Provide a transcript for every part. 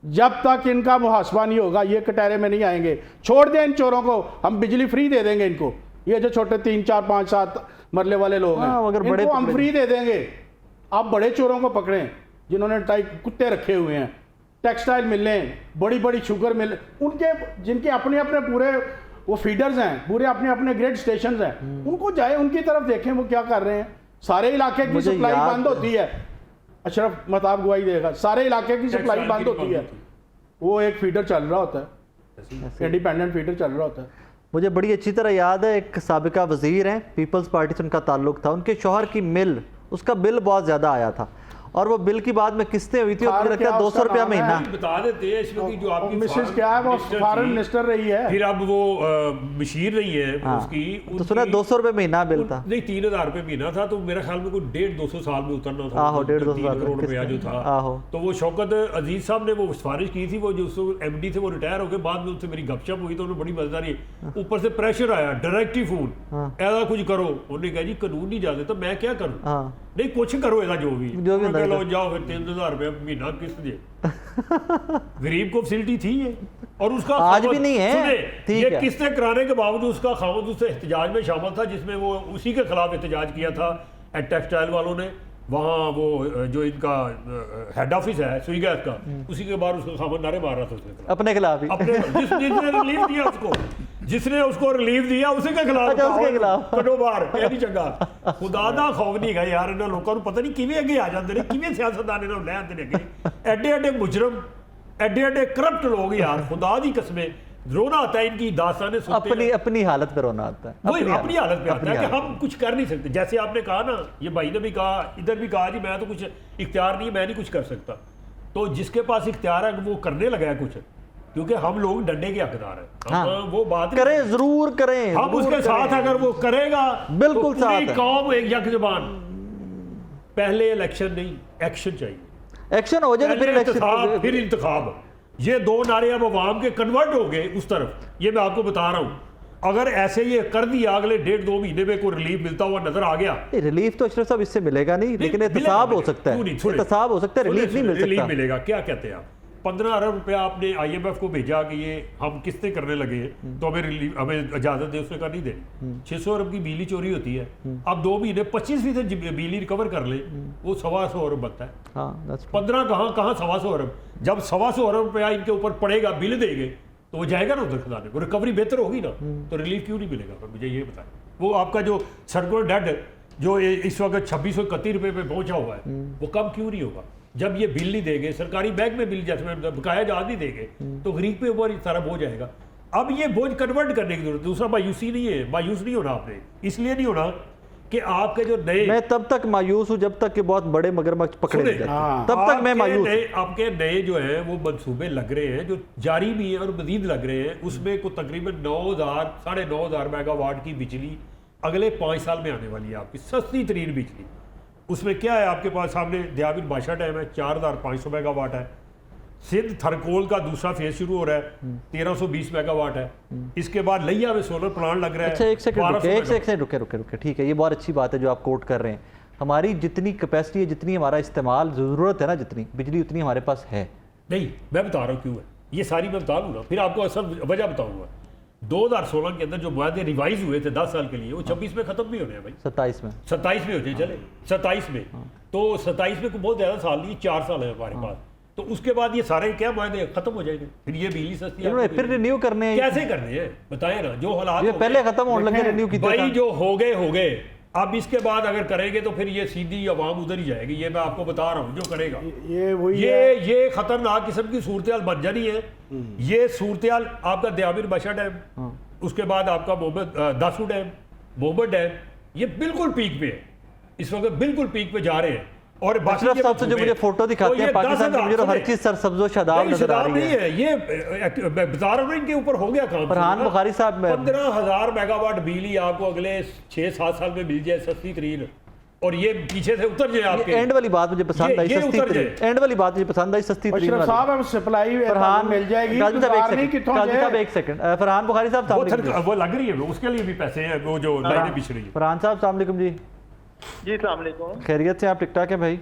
जब तक इनका मुहासबा नहीं होगा ये कटहरे में नहीं आएंगे। छोड़ दें इन चोरों को, हम बिजली फ्री दे देंगे इनको। ये जो छोटे 3, 4, 5, 7 मरले वाले लोग हैं, अगर बड़े इनको हम फ्री दे देंगे। आप बड़े चोरों को पकड़ें जिन्होंने कुत्ते रखे हुए हैं, टेक्सटाइल मिलें, बड़ी बड़ी शुगर मिल, उनके जिनके अपने अपने पूरे वो फीडर्स हैं, पूरे अपने अपने ग्रेड स्टेशन हैं, उनको जाए, उनकी तरफ देखें वो क्या कर रहे हैं। सारे इलाके की सप्लाई बंद होती है, अशरफ महताब गवाही देगा, सारे इलाके की सप्लाई बंद होती है, वो एक फीडर चल रहा होता है, इंडिपेंडेंट फीडर चल रहा होता है। मुझे बड़ी अच्छी तरह याद है, एक साबिका वजीर हैं, पीपल्स पार्टी से उनका ताल्लुक था, उनके शौहर की मिल, उसका बिल बहुत ज़्यादा आया था और वो बिल की बाद में किस्तें हुई थी, मुझे लगता है 200 रुपया महीना। बता देते हैं इसमें कि जो आपकी मिसेस क्या है, वो फॉरेन मिनिस्टर रही है, फिर अब वो मशीर रही है। हाँ, उसकी तो सुना 200 रुपये महीना बिल था। नहीं, 3000 रुपये महीना था, तो मेरा ख्याल में कोई 150-200 साल में उतरना था। आहो, 150 3 करोड़ रुपया जो था। तो वो शौकत अजीज साहब ने वो सिफारिश की थी, वो जो MD थे वो रिटायर हो गए, बाद में उनसे मेरी गपशप हुई तो उन्हें बड़ी मजेदारी, ऊपर से प्रेशर आया, डायरेक्ट ही फोन, ऐसा कुछ करो। उन्होंने कहा जी कानून नहीं जाते, तो मैं क्या करूँ, नहीं कुछ करो, ऐसा जो भी लो, जाओ फिर 3000 रुपये महीना किस्त दे। गरीब को फैसिलिटी थी ये, और उसका आज भी नहीं है। ये किस्तें कराने के बावजूद उसका खामद उससे एहतजाज में शामिल था, जिसमें वो उसी के खिलाफ एहतजाज किया था टेक्सटाइल वालों ने। वहाँ वो जो इनका हेड ऑफिस है सुई गैस का, उसी के बाद उसका खामद नारे मार रहा था उसके खिलाफ, अपने खिलाफ ही, जिसने रिलीफ दिया उसको, जिसने उसको रिलीफ दिया उसी के खिलाफ कटो बार नहीं चंगा। खुदा दा खौफ नहीं है यार, इन्होंने लोगों को पता नहीं किवें अगे आ जाते हैं, किवें सियासतदान इन्होंने ले आते हैं अगे, एडे एडे मुजरम, एडे एडे करप्ट लोग यार, खुदा दी कसमें रोना आता है इनकी दास्तानें सुनते अपनी हालत पे रोना आता है, वही अपनी हालत पे आता है कि हम कुछ कर नहीं सकते। जैसे आपने कहा ना, ये भाई ने भी कहा, इधर भी कहा जी मैं तो कुछ इख्तियार नहीं, मैं नहीं कुछ कर सकता। तो जिसके पास इख्तियार है वो करने लगा है कुछ, क्योंकि हम लोग डंडे के हकदार हैं। हाँ, वो बात करें, जरूर करें, हम उसके साथ अगर वो करेगा बिल्कुल तो पूरी कौम एक यकजुबान। पहले इलेक्शन नहीं, एक्शन चाहिए, एक्शन हो जाए फिर इंतखाब। ये 2 नारे अब अवाम के कन्वर्ट हो गए उस तरफ, ये मैं आपको बता रहा हूं। अगर ऐसे ये कर दिया, अगले 1.5-2 महीने में कोई रिलीफ मिलता हुआ नजर आ गया, रिलीफ तो अशरफ साहब इससे मिलेगा नहीं, लेकिन एहतसाब हो सकता है, एहतसाब हो सकता है, रिलीफ नहीं मिल सकता। रिलीफ मिलेगा, क्या कहते हैं आप? 15 अरब रुपया आपने IMF को भेजा कि ये हम किस्तें करने लगे तो हमें रिलीफ, हमें इजाजत दे, उसने कहा नहीं देनी। 600 अरब की बिजली चोरी होती है, अब 2 महीने 25% बिजली रिकवर कर ले, वो 125 अरब बनता है। 15 कहाँ 125 अरब, जब 125 अरब रुपया इनके ऊपर पड़ेगा, बिल देंगे तो वो जाएगा ना उधर खजाने को, रिकवरी बेहतर होगी ना, तो रिलीफ क्यों नहीं मिलेगा? मुझे ये बताएं। वो आपका जो सर्कुलर डेट जो इस वक्त 2631 रुपये पे पहुंचा हुआ है, वो कम क्यों नहीं होगा? जब ये बिल नहीं देंगे, सरकारी बैंक में बिल जैसे बकाया जहाज नहीं देंगे, तो गरीब पे ऊपर सारा बोझ आएगा। अब ये बोझ कन्वर्ट करने की जरूरत। दूसरा, मायूसी नहीं है, मायूस नहीं होना आपने, इसलिए नहीं होना कि आपके जो नए, मैं तब तक मायूस हूं जब तक कि बहुत बड़े मगरमच्छ पकड़े नहीं जाते, तब तक मैं मायूस। आपके नए जो है वो मंसूबे लग रहे हैं, जो जारी भी है और मजीद लग रहे हैं, उसमें को तकरीबन 9000 साढ़े 9000 मेगावाट की बिजली अगले 5 साल में आने वाली है, आपकी सस्ती तरीन बिजली। उसमें क्या है आपके पास सामने दयाबिन बादशाह डैम है, 4500 मेगावाट है। सिंध थरकोल का दूसरा फेज शुरू हो रहा है, 1320 मेगावाट है। इसके बाद लैया में सोलर प्लांट लग रहा है। अच्छा, एक सेकंड रुके, ठीक है, ये बहुत अच्छी बात है जो आप कोट कर रहे हैं। हमारी जितनी कैपेसिटी है, जितनी हमारा इस्तेमाल जरूरत है ना, जितनी बिजली उतनी हमारे पास है नहीं। मैं बता रहा हूँ क्यों है, ये सारी मैं बता दूंगा, फिर आपको असल वजह बताऊंगा। 2016 के अंदर जो मुआहदे रिवाइज हुए थे 10 साल के लिए, वो 26 में खत्म भी होने हैं भाई, 27 में होते चले, 27 में। तो 27 में कोई बहुत ज्यादा साल नहीं, 4 साल है हमारे पास। तो उसके बाद ये सारे क्या मुआहदे खत्म हो जाएंगे, फिर ये बिजली सस्ती फिर रिन्यू करने हैं। कैसे करने हैं बताएं ना, जो हालात पहले खत्म होने लगे रिन्यू की भाई, जो हो गए। अब इसके बाद अगर करेंगे तो फिर ये सीधी आवाम उधर ही जाएगी, ये मैं आपको बता रहा हूँ जो करेगा। ये खतरनाक किस्म की सूरत हाल बन जानी है। ये सूरत हाल आपका दयाबिन बादशाह डैम, उसके बाद आपका दासू डैम, मोहम्मद डैम, ये बिल्कुल पीक पे है इस वक्त, बिल्कुल पीक पे जा रहे हैं। और अशरफ साहब से जो मुझे फोटो दिखाते हैं पाकिस्तान में, हर चीज सरसब्ज़ो शादाब नजर आ रही है। ये बता रहा हूं इनके ऊपर हो गया काम। फरहान बुखारी साहब, 15,000 मेगावाट बिजली आपको अगले 6-7 साल में मिल जाए सस्ती तरीन, और ये पीछे से उतर जाए आपके। एंड वाली बात मुझे पसंद आई, सस्ती तरीन। एंड वाली बात मुझे पसंद आई, सस्ती तरीन वाली। साहब सप्लाई फरहान मिल जाएगी। काजी साहब एक सेकंड, फरहान बुखारी साहब वो लग रही है, उसके लिए भी पैसे हैं, वो जो लाइनें बिछ रही है। फरहान साहब अस्सलाम वालेकुम जी। जी अस्सलाम वालेकुम। खैरियत से आप? ठीक ठाक है भाई?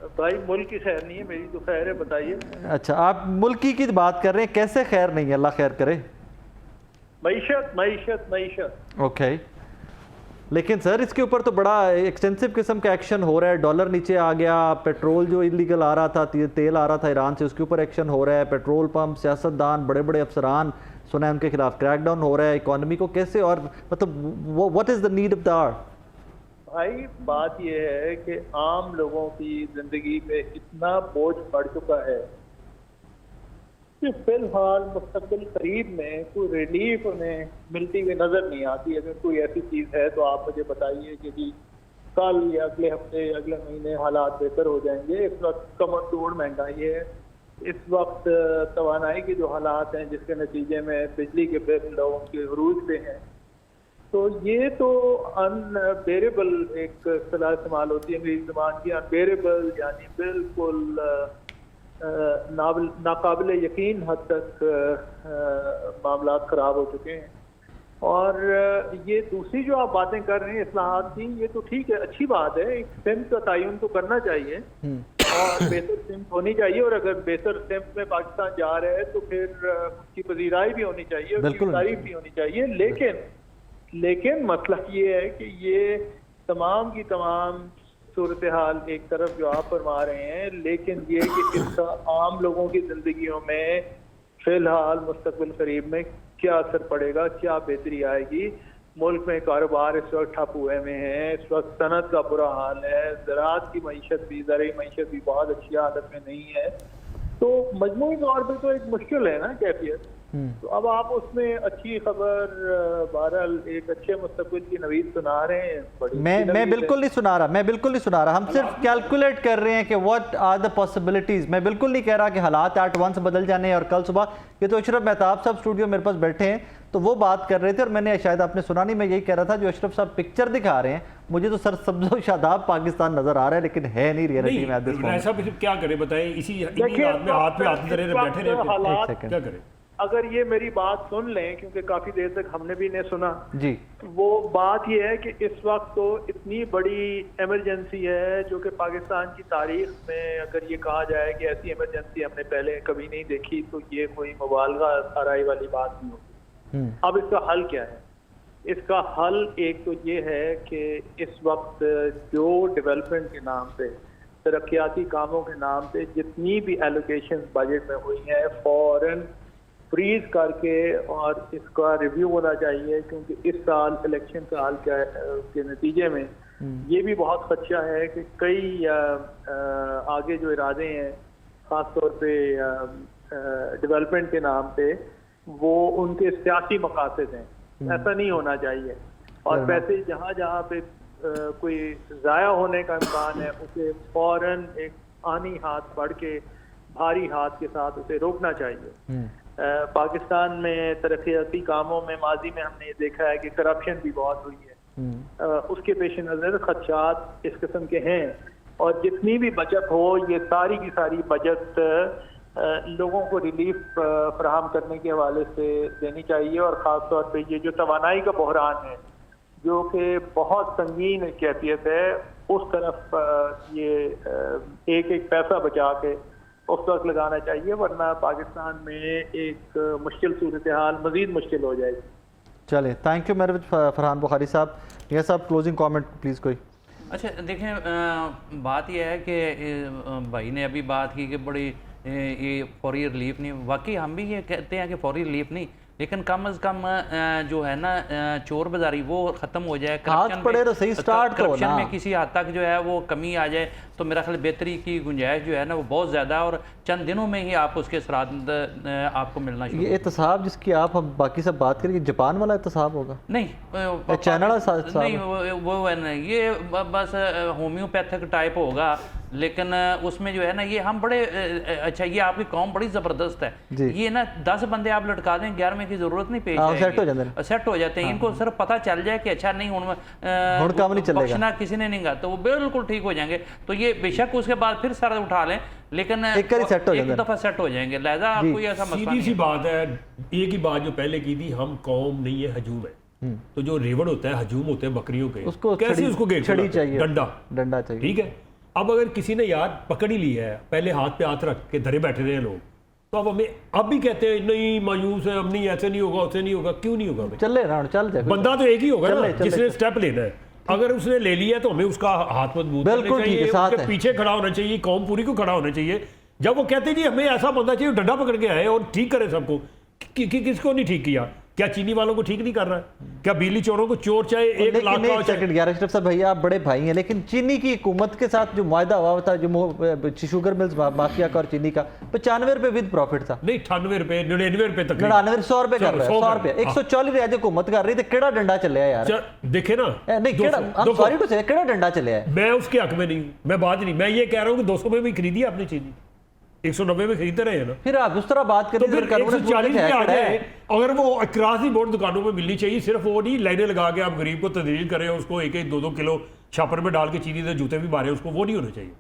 भाई मुल्क की खैर नहीं है, मेरी तो खैर है, बताइए। अच्छा, आप मुल्की की बात कर रहे हैं, कैसे खैर नहीं है? अल्लाह खैर करे। मईशत मईशत मईशत। ओके, लेकिन सर इसके ऊपर तो बड़ा एक्सटेंसिव किस्म का एक्शन हो रहा है। डॉलर नीचे आ गया, पेट्रोल जो इलीगल आ रहा था, तेल आ रहा था ईरान से, उसके ऊपर एक्शन हो रहा है। पेट्रोल पंप, सियासतदान, बड़े बड़े अफसरान, सुना है उनके खिलाफ क्रैकडाउन हो रहा है। इकोनॉमी को कैसे, और मतलब what is the need of the hour? भाई बात यह है कि आम लोगों की जिंदगी पे इतना बोझ बढ़ चुका है कि फिलहाल मुस्तकबिल करीब में कोई रिलीफ उन्हें मिलती हुई नजर नहीं आती। अगर कोई ऐसी चीज है तो आप मुझे बताइए कि जी कल या अगले हफ्ते या अगले महीने हालात बेहतर हो जाएंगे। इस वक्त कमर तोड़ महंगाई है, इस वक्त तवानाई के जो हालात हैं जिसके नतीजे में बिजली के बिल लोगों के अरूज पे हैं, तो ये तो अनबेरेबल एक सलाह इस्तेमाल होती है अंग्रेजी ज़बान की, अनबेरेबल यानी बिल्कुल नाकाबिल यकीन हद तक मामला ख़राब हो चुके हैं। और ये दूसरी जो आप बातें कर रहे हैं इस्लाहात की, ये तो ठीक है, अच्छी बात है, एक सिमत का तयन तो करना चाहिए और बेहतर सिमत होनी चाहिए। और अगर बेहतर सिमत में पाकिस्तान जा रहा है तो फिर उसकी पजीराई भी होनी चाहिए, उसकी तारीफ भी होनी चाहिए। लेकिन मसला ये है कि ये तमाम की तमाम सूरत हाल एक तरफ जो आप फरमा रहे हैं, लेकिन ये कि इसका आम लोगों की जिंदगियों में फिलहाल मुस्तकबिल करीब में क्या असर पड़ेगा, क्या बेहतरी आएगी। मुल्क में कारोबार इस वक्त ठप हुए में है, इस वक्त सनत का बुरा हाल है, ज़राअत की मईशत भी, ज़रूरी मईशत भी बहुत अच्छी हालत में नहीं है। तो मजमूई तौर पर तो एक मुश्किल है ना कैफियत। तो अब आप उसमें अच्छी खबर, बहरहाल एक अच्छे मुस्तकबिल की नवीद सुना रहे हैं। मैं बिल्कुल नहीं सुना रहा, मैं बिल्कुल नहीं सुना रहा। हम सिर्फ कैलकुलेट कर रहे हैं कि व्हाट आर द पॉसिबिलिटीज। मैं बिल्कुल नहीं कह रहा कि हालात एट वंस बदल जाने और कल सुबह, ये तो अशरफ मेहताब साहब स्टूडियो मेरे पास बैठे हैं तो वो बात कर रहे थे और मैंने, शायद आपने सुना नहीं, मैं यही कह रहा था जो अशरफ साहब पिक्चर दिखा रहे हैं, मुझे तो सर सब्ज़ो शादाब पाकिस्तान नजर आ रहा है, लेकिन है नहीं रियलिटी में। ऐसा क्या करे बताएं, इसी हाथ पे हाथ धरे बैठे रहे, क्या करें? अगर ये मेरी बात सुन लें, क्योंकि काफी देर तक हमने भी नहीं सुना जी, वो बात ये है कि इस वक्त तो इतनी बड़ी इमरजेंसी है जो कि पाकिस्तान की तारीख में अगर ये कहा जाए कि ऐसी इमरजेंसी हमने पहले कभी नहीं देखी, तो ये कोई मुबालगा आराई वाली बात नहीं होगी। अब इसका हल क्या है? इसका हल एक तो ये है कि इस वक्त जो डेवलपमेंट के नाम पे, तरक्याती कामों के नाम पे जितनी भी एलोकेशन बजट में हुई है, फौरन फ्रीज करके और इसका रिव्यू होना चाहिए। क्योंकि इस साल इलेक्शन साल के नतीजे में ये भी बहुत खदशा है कि कई आगे जो इरादे हैं ख़ास तौर पे डेवलपमेंट के नाम पे, वो उनके सियासी मकासद हैं। ऐसा नहीं होना चाहिए। और पैसे जहाँ जहाँ पे कोई ज़ाया होने का इम्कान है, उसे फौरन एक आनी हाथ बढ़ के, भारी हाथ के साथ उसे रोकना चाहिए। पाकिस्तान में तरक्याती कामों में माजी में हमने ये देखा है कि करप्शन भी बहुत हुई है। उसके पेश नज़र खदशात इस किस्म के हैं। और जितनी भी बचत हो, ये सारी की सारी बचत लोगों को रिलीफ फराहम करने के हवाले से देनी चाहिए। और ख़ास तौर पे ये जो तवानाई का बहरान है, जो कि बहुत संगीन कैफियत है, उस तरफ ये एक एक पैसा बचा के उस वक्त लगाना चाहिए, वरना पाकिस्तान में एक मुश्किल सूरत हाल मजीद मुश्किल हो जाएगी। चलिए, थैंक यू मेरे फरहान बुखारी साहब। यह साहब क्लोजिंग कमेंट प्लीज़ कोई। अच्छा देखें, बात यह है कि भाई ने अभी बात की कि बड़ी ये फौरी रिलीफ नहीं, वाकई हम भी ये कहते हैं कि फौरी रिलीफ नहीं, लेकिन कम अज़ कम जो है ना चोर बाजारी वो ख़त्म हो जाए, हाथ पड़े तो सही स्टार्ट तो करप्शन में किसी हद तक जो है वो कमी आ जाए, तो मेरा ख्याल बेहतरी की गुंजाइश जो है ना वो बहुत ज़्यादा है। और चंद दिनों में ही आप उसके असरात आपको मिलना शुरू। ये एहतसाब जिसकी आप हम बाकी सब बात करेंगे, जापान वाला एहतसाब होगा? नहीं, चाइना वाला नहीं, वो है नहीं, ये बस होम्योपैथिक टाइप होगा। लेकिन उसमें जो है ना, ये हम बड़े अच्छा, ये आपकी कौम बड़ी ज़बरदस्त है। ये ना 10 बंदे आप लटका दें, 11वें की ज़रूरत नहीं पेश आएगी, सेट हो जाते हैं। इनको सिर्फ पता चल जाए कि अच्छा नहीं बख्शना किसी ने नहीं गा, तो वो बिल्कुल ठीक हो जाएंगे। तो ये बेशक उसके बाद फिर सर उठा लें, लेकिन एक दफ़ा सेट हो जाएंगे। लिहाजा कोई ऐसा मसला सीधी सी बात है। एक ही बात जो पहले की थी, हम कौम नहीं है, हजूम है। तो जो रेवड़ होता है, हजूम होते हैं बकरियों के, कैसे उसको गेट चाहिए, डंडा चाहिए, डंडा चाहिए, ठीक है। अब अगर किसी ने यार पकड़ ही ली है, पहले हाथ पे हाथ रख के धरे बैठे रहे हैं लोग, तो अब हमें अब भी कहते हैं नहीं मायूस है, अब नहीं ऐसे नहीं होगा, उससे नहीं होगा। क्यों नहीं होगा भाई? चल रहा चल जाए, बंदा तो एक ही होगा ना चले, जिसने स्टेप लेना है। अगर उसने ले लिया तो हमें उसका हाथ मजबूत करना बिल्कुल ठीक है, चाहिए, साथ उसके है। पीछे खड़ा होना चाहिए, कौम पूरी को खड़ा होना चाहिए। जब वो कहते हैं जी हमें ऐसा बंदा चाहिए डंडा पकड़ के आए और ठीक करे सबको, किसको नहीं ठीक किया? क्या चीनी वालों को ठीक नहीं कर रहा है? क्या बिजली चोरों को चोर चाहे 1 लाख का हो, चाहे सेकंड यार अशरफ साहब भैया आप बड़े भाई हैं, लेकिन चीनी की हुकूमत के साथ जो मुआहदा हुआ था, जो शुगर मिल्स माफिया का और चीनी का 95 रुपए विद प्रॉफिट था, नहीं 98 रुपए 99 रुपए तक 99 100 रुपए कर रहा है, 100 रुपए 140 रियाज हुकूमत कर रही थी, केड़ा डंडा चलिया यार? देखे ना, नहीं केड़ा, हम सॉरी टू से, केड़ा डंडा चलिया है? मैं उसके हक में नहीं हूं, मैं बात नहीं, मैं ये कह रहा हूं कि 200 में भी खरीदी आपने चीनी, 190 में खरीदते रहे हैं ना, फिर आप उस तरह बात तो करिए फिर सरकार ने 140 पे आ जाए। अगर वो अक्रॉस दी बोर्ड दुकानों में मिलनी चाहिए, सिर्फ वो नहीं लाइनें लगा के आप गरीब को तदरीज करें, उसको 1-1 2-2 किलो छापर में डाल के चीनी से जूते भी मारे, उसको वो नहीं होना चाहिए।